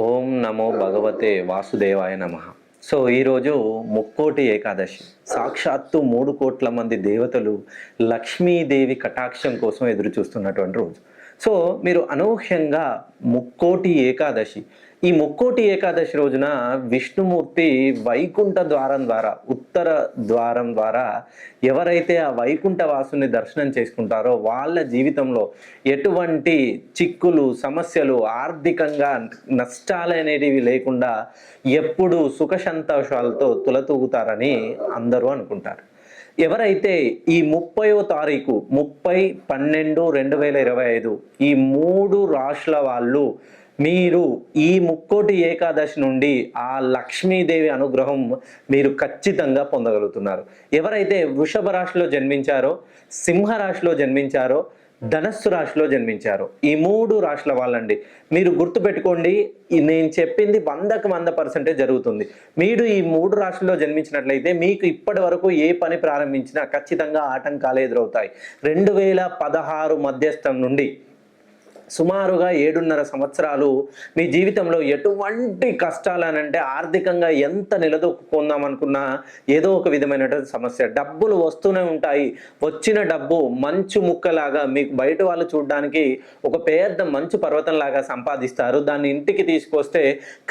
ఓం నమో భగవతే వాసుదేవాయ నమః. సో, ఈరోజు ముక్కోటి ఏకాదశి. సాక్షాత్తు 3,00,00,000 మంది దేవతలు లక్ష్మీదేవి కటాక్షం కోసం ఎదురు చూస్తున్నటువంటి రోజు. సో, మీరు అనూహ్యంగా ముక్కోటి ఏకాదశి. ఈ ముక్కోటి ఏకాదశి రోజున విష్ణుమూర్తి వైకుంఠ ద్వారం ద్వారా, ఉత్తర ద్వారం ద్వారా ఎవరైతే ఆ వైకుంఠ వాసుని దర్శనం చేసుకుంటారో వాళ్ళ జీవితంలో ఎటువంటి చిక్కులు, సమస్యలు, ఆర్థికంగా నష్టాలనేటివి లేకుండా ఎప్పుడూ సుఖ సంతోషాలతో తులతూగుతారని అందరూ అనుకుంటారు. ఎవరైతే ఈ 30వ తారీఖు 30/12/2025 ఈ 3 రాశుల వాళ్ళు మీరు ఈ ముక్కోటి ఏకాదశి నుండి ఆ లక్ష్మీదేవి అనుగ్రహం మీరు ఖచ్చితంగా పొందగలుగుతున్నారు. ఎవరైతే వృషభ రాశిలో జన్మించారో, సింహ రాశిలో జన్మించారో, ధనస్సు రాశిలో జన్మించారో ఈ 3 రాశుల వాళ్ళండి. మీరు గుర్తుపెట్టుకోండి, నేను చెప్పింది 100కి 100% జరుగుతుంది. మీరు ఈ 3 రాశుల్లో జన్మించినట్లయితే మీకు ఇప్పటి వరకు ఏ పని ప్రారంభించినా ఖచ్చితంగా ఆటంకాలు ఎదురవుతాయి. 2016 మధ్యస్థం నుండి సుమారుగా 7.5 సంవత్సరాలు మీ జీవితంలో ఎటువంటి కష్టాలనంటే ఆర్థికంగా ఎంత నిలదొక్కుందాం అనుకున్నా ఏదో ఒక విధమైనటువంటి సమస్య. డబ్బులు వస్తూనే ఉంటాయి. వచ్చిన డబ్బు మంచు ముక్కలాగా మీకు బయట వాళ్ళు చూడడానికి ఒక పెద్ద మంచు పర్వతంలాగా సంపాదిస్తారు. దాన్ని ఇంటికి తీసుకొస్తే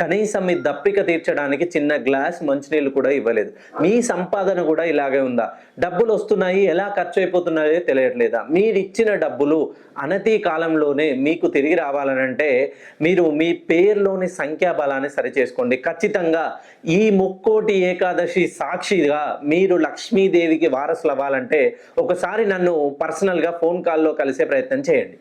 కనీసం మీ దప్పిక తీర్చడానికి చిన్న గ్లాస్ మంచినీళ్ళు కూడా ఇవ్వలేదు. మీ సంపాదన కూడా ఇలాగే ఉందా? డబ్బులు వస్తున్నాయి, ఎలా ఖర్చు అయిపోతున్నాయో తెలియట్లేదా? మీరిచ్చిన డబ్బులు అనతి కాలంలోనే మీకు తిరిగి రావాలనంటే మీరు మీ పేరులోని సంఖ్యాబలాన్ని సరిచేసుకోండి. ఖచ్చితంగా ఈ ముక్కోటి ఏకాదశి సాక్షిగా మీరు లక్ష్మీదేవికి వారసులు అవ్వాలంటే ఒకసారి నన్ను పర్సనల్గా ఫోన్ కాల్లో కలిసే ప్రయత్నం చేయండి.